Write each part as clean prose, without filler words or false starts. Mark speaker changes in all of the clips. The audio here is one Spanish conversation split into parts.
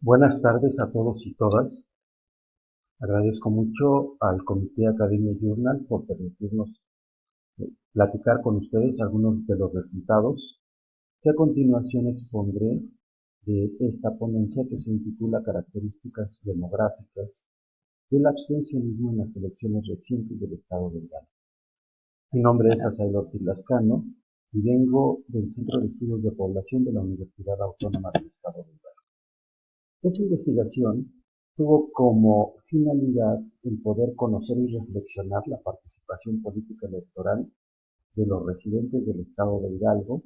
Speaker 1: Buenas tardes a todos y todas. Agradezco mucho al Comité Academia Journal por permitirnos platicar con ustedes algunos de los resultados que a continuación expondré de esta ponencia que se intitula Características demográficas del abstencionismo en las elecciones recientes del Estado de Hidalgo. Mi nombre es Asael Ortiz Lascano y vengo del Centro de Estudios de Población de la Universidad Autónoma del Estado de Hidalgo. Esta investigación tuvo como finalidad el poder conocer y reflexionar la participación política electoral de los residentes del estado de Hidalgo,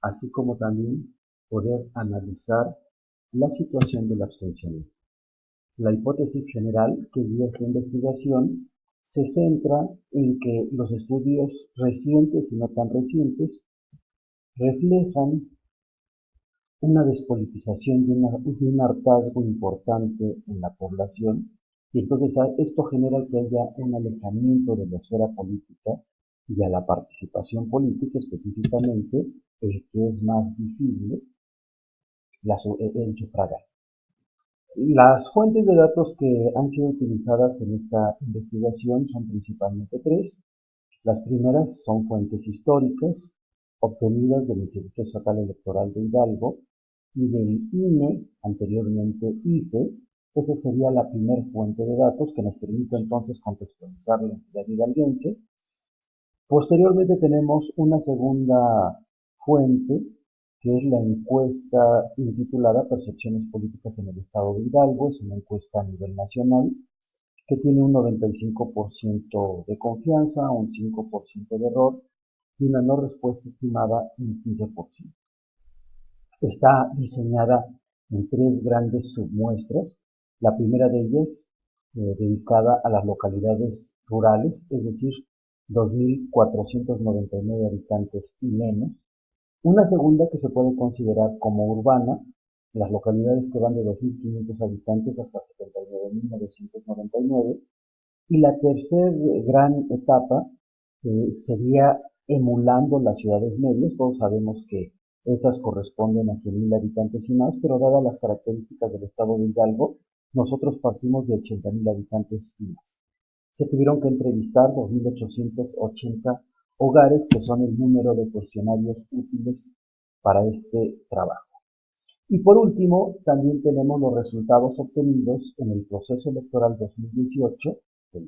Speaker 1: así como también poder analizar la situación del abstencionismo. La hipótesis general que guía esta investigación se centra en que los estudios recientes y no tan recientes reflejan una despolitización y un hartazgo importante en la población, y entonces esto genera que haya un alejamiento de la esfera política y a la participación política específicamente, el que es más visible, el sufragio. Las fuentes de datos que han sido utilizadas en esta investigación son principalmente tres. Las primeras son fuentes históricas, obtenidas del Instituto Estatal Electoral de Hidalgo y del INE, anteriormente IFE. Esa sería la primera fuente de datos que nos permite entonces contextualizar la entidad hidalguense. Posteriormente tenemos una segunda fuente, que es la encuesta intitulada Percepciones Políticas en el Estado de Hidalgo. Es una encuesta a nivel nacional que tiene un 95% de confianza, un 5% de error y una no respuesta estimada en un 15%. Está diseñada en tres grandes submuestras. La primera de ellas dedicada a las localidades rurales, es decir, 2.499 habitantes y menos. Una segunda que se puede considerar como urbana, las localidades que van de 2.500 habitantes hasta 79.999. Y la tercera gran etapa sería emulando las ciudades medias. Todos sabemos que estas corresponden a 100.000 habitantes y más, pero dadas las características del estado de Hidalgo, nosotros partimos de 80.000 habitantes y más. Se tuvieron que entrevistar 2.880 hogares, que son el número de cuestionarios útiles para este trabajo. Y por último, también tenemos los resultados obtenidos en el proceso electoral 2018, que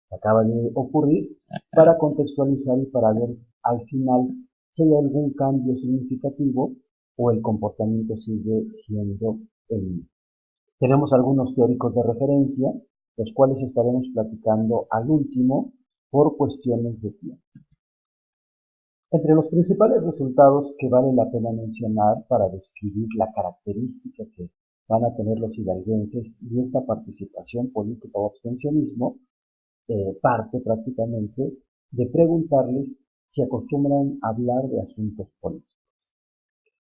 Speaker 1: acaba de ocurrir, para contextualizar y para ver al final si hay algún cambio significativo o el comportamiento sigue siendo el mismo. Tenemos algunos teóricos de referencia, los cuales estaremos platicando al último por cuestiones de tiempo. Entre los principales resultados que vale la pena mencionar para describir la característica que van a tener los hidalguenses y esta participación política o abstencionismo, parte prácticamente de preguntarles si acostumbran a hablar de asuntos políticos.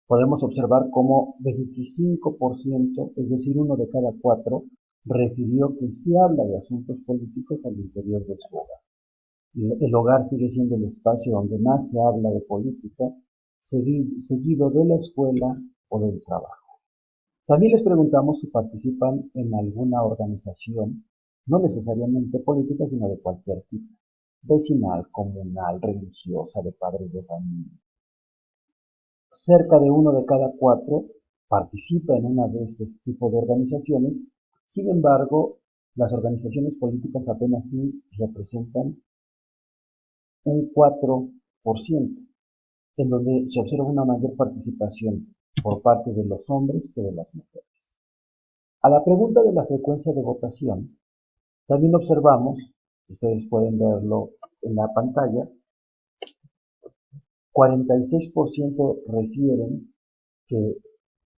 Speaker 1: Podemos observar cómo 25%, es decir, uno de cada cuatro, refirió que sí habla de asuntos políticos al interior de su hogar. El hogar sigue siendo el espacio donde más se habla de política, seguido de la escuela o del trabajo. También les preguntamos si participan en alguna organización, no necesariamente política, sino de cualquier tipo, vecinal, comunal, religiosa, de padres de familia. Cerca de uno de cada cuatro participa en una de este tipo de organizaciones. Sin embargo, las organizaciones políticas apenas sí representan un 4%, en donde se observa una mayor participación por parte de los hombres que de las mujeres. A la pregunta de la frecuencia de votación, también observamos, ustedes pueden verlo en la pantalla, 46% refieren que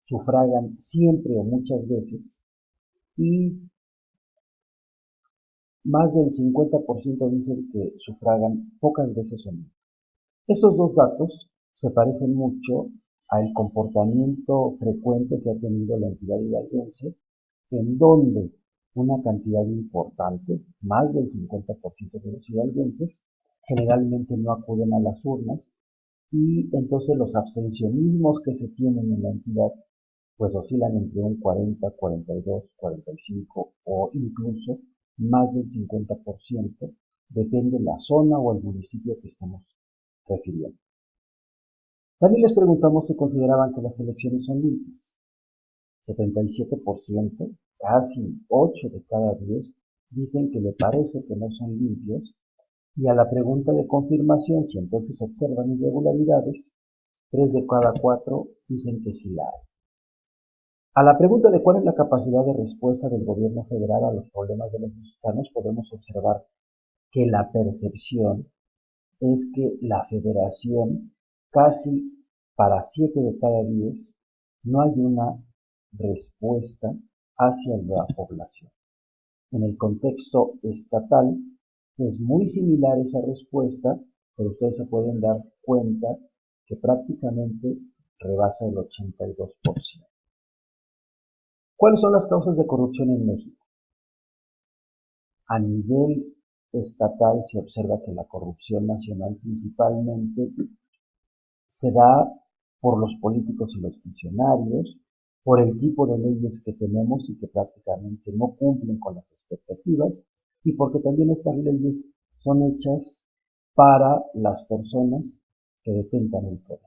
Speaker 1: sufragan siempre o muchas veces y más del 50% dicen que sufragan pocas veces o nunca. Estos dos datos se parecen mucho al comportamiento frecuente que ha tenido la entidad hidalguense, en donde una cantidad importante, más del 50% de los hidalguenses, generalmente no acuden a las urnas y entonces los abstencionismos que se tienen en la entidad pues oscilan entre un 40, 42, 45 o incluso más del 50%, depende de la zona o el municipio que estamos refiriendo. También les preguntamos si consideraban que las elecciones son limpias. 77%, casi 8 de cada 10, dicen que le parece que no son limpias, y a la pregunta de confirmación si entonces observan irregularidades, 3 de cada 4 dicen que sí la hay. A la pregunta de cuál es la capacidad de respuesta del gobierno federal a los problemas de los mexicanos, podemos observar que la percepción es que la federación, casi para 7 de cada 10, no hay una respuesta hacia la población. En el contexto estatal es muy similar esa respuesta, pero ustedes se pueden dar cuenta que prácticamente rebasa el 82%. ¿Cuáles son las causas de corrupción en México? A nivel estatal se observa que la corrupción nacional principalmente se da por los políticos y los funcionarios, por el tipo de leyes que tenemos y que prácticamente no cumplen con las expectativas, y porque también estas leyes son hechas para las personas que detentan el poder.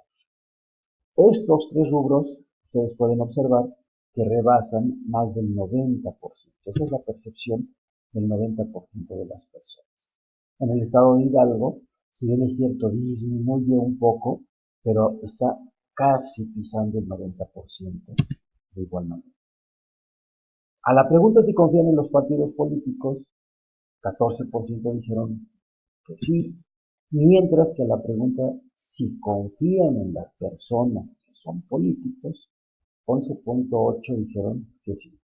Speaker 1: Estos tres rubros, ustedes pueden observar que rebasan más del 90%. Esa es la percepción del 90% de las personas. En el estado de Hidalgo, si bien es cierto, disminuye un poco, pero está casi pisando el 90% de igual manera. A la pregunta si confían en los partidos políticos, 14% dijeron que sí, mientras que a la pregunta si confían en las personas que son políticos, 11.8 dijeron que sí.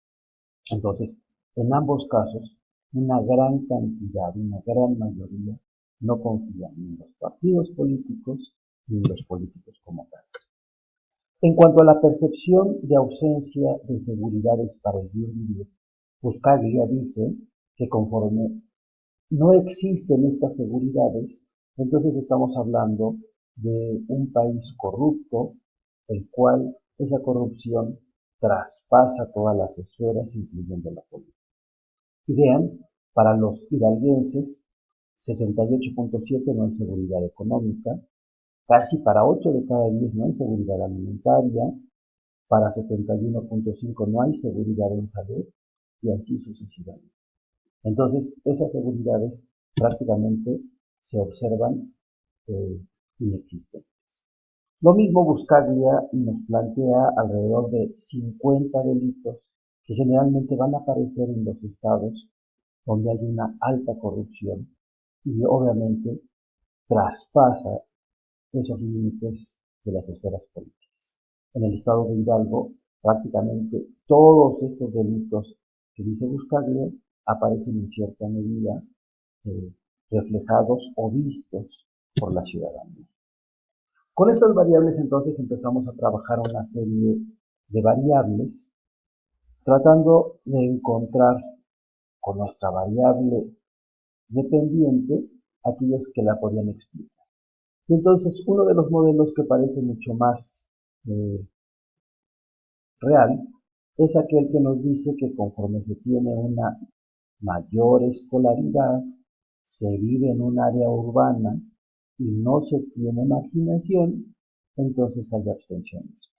Speaker 1: Entonces, en ambos casos, una gran cantidad, una gran mayoría, no confían ni en los partidos políticos ni en los políticos como tal. En cuanto a la percepción de ausencia de seguridades para el bien vivir, Buscaglia dice que conforme no existen estas seguridades, entonces estamos hablando de un país corrupto, el cual esa corrupción traspasa todas las esferas, incluyendo la política. Y vean, para los hidalguenses, 68.7 no hay seguridad económica, casi para 8 de cada 10 no hay seguridad alimentaria, para 71.5 no hay seguridad en salud, y así sucesivamente. Entonces, esas seguridades prácticamente se observan inexistentes. Lo mismo Buscaglia nos plantea alrededor de 50 delitos que generalmente van a aparecer en los estados donde hay una alta corrupción y obviamente traspasa esos límites de las esferas políticas. En el estado de Hidalgo, prácticamente todos estos delitos que dice Buscaglia aparecen en cierta medida reflejados o vistos por la ciudadanía. Con estas variables entonces empezamos a trabajar una serie de variables tratando de encontrar con nuestra variable dependiente aquellas que la podían explicar. Y entonces uno de los modelos que parece mucho más real es aquel que nos dice que conforme se tiene una mayor escolaridad, se vive en un área urbana y no se tiene marginación, entonces hay abstencionismo.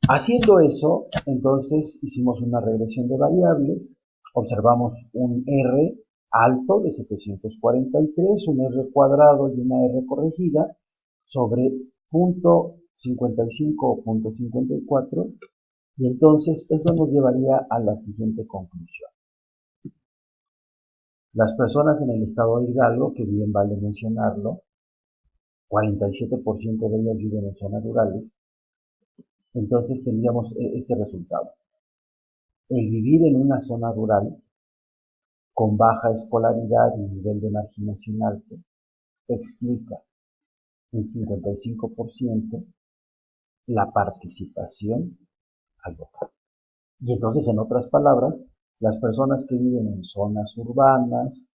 Speaker 1: Haciendo eso, entonces hicimos una regresión de variables, observamos un R alto de 743, un R cuadrado y una R corregida sobre punto 55 o punto 54, y entonces eso nos llevaría a la siguiente conclusión. Las personas en el estado de Hidalgo, que bien vale mencionarlo, 47% de ellas viven en zonas rurales, entonces tendríamos este resultado. El vivir en una zona rural con baja escolaridad y nivel de marginación alto explica en 55% la participación al votar. Y entonces, en otras palabras, las personas que viven en zonas urbanas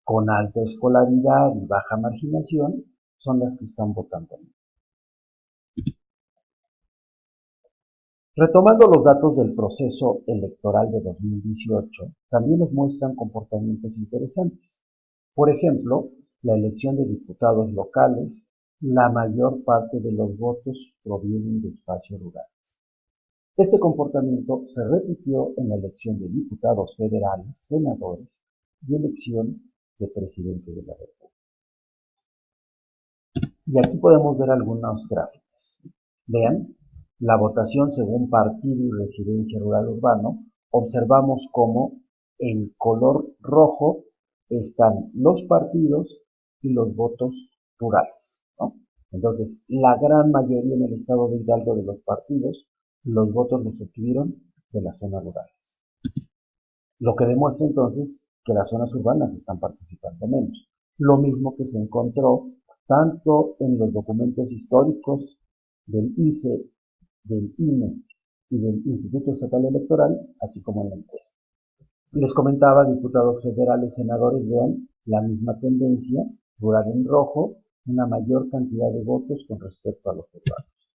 Speaker 1: con alta escolaridad y baja marginación son las que están votando. Retomando los datos del proceso electoral de 2018, también nos muestran comportamientos interesantes. Por ejemplo, la elección de diputados locales, la mayor parte de los votos provienen de espacios rurales. Este comportamiento se repitió en la elección de diputados federales, senadores y elección de presidente de la República. Y aquí podemos ver algunas gráficas. Vean, la votación según partido y residencia rural urbano, observamos cómo en color rojo están los partidos y los votos rurales, ¿no? Entonces, la gran mayoría en el estado de Hidalgo de los partidos, los votos los obtuvieron de las zonas rurales. Lo que demuestra entonces que las zonas urbanas están participando menos. Lo mismo que se encontró tanto en los documentos históricos del IFE, del INE y del Instituto Estatal Electoral, así como en la encuesta. Les comentaba, diputados federales, senadores, vean la misma tendencia, rural en rojo, una mayor cantidad de votos con respecto a los federales.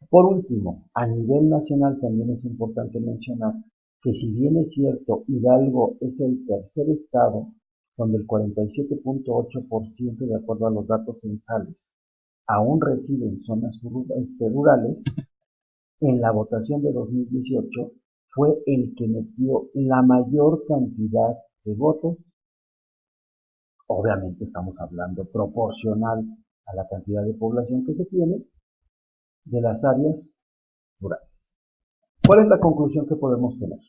Speaker 1: Por último, a nivel nacional también es importante mencionar que si bien es cierto, Hidalgo es el tercer estado donde el 47.8% de acuerdo a los datos censales aún reside en zonas rurales, en la votación de 2018 fue el que metió la mayor cantidad de votos. Obviamente estamos hablando proporcional a la cantidad de población que se tiene de las áreas rurales. ¿Cuál es la conclusión que podemos tener?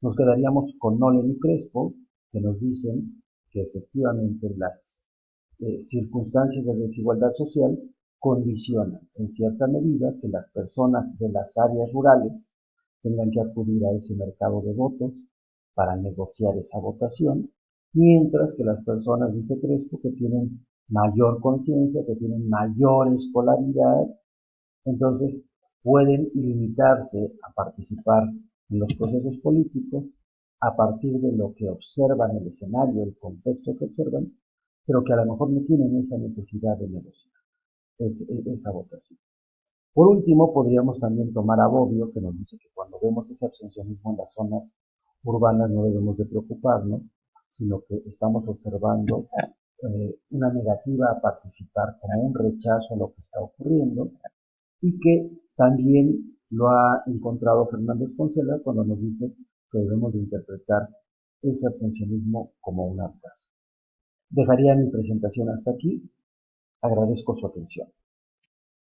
Speaker 1: Nos quedaríamos con Nolen y Crespo, que nos dicen que efectivamente las circunstancias de desigualdad social condicionan en cierta medida que las personas de las áreas rurales tengan que acudir a ese mercado de votos para negociar esa votación, mientras que las personas, dice Crespo, que tienen mayor conciencia, que tienen mayor escolaridad, entonces pueden limitarse a participar en los procesos políticos a partir de lo que observan el escenario, el contexto que observan, pero que a lo mejor no tienen esa necesidad de negociar esa votación. Por último, podríamos también tomar a Bobbio, que nos dice que cuando vemos ese abstencionismo en las zonas urbanas no debemos de preocuparnos, sino que estamos observando una negativa a participar como un rechazo a lo que está ocurriendo, y que también lo ha encontrado Fernández Poncela cuando nos dice que debemos de interpretar ese abstencionismo como un hartazgo. Dejaría mi presentación hasta aquí. Agradezco su atención.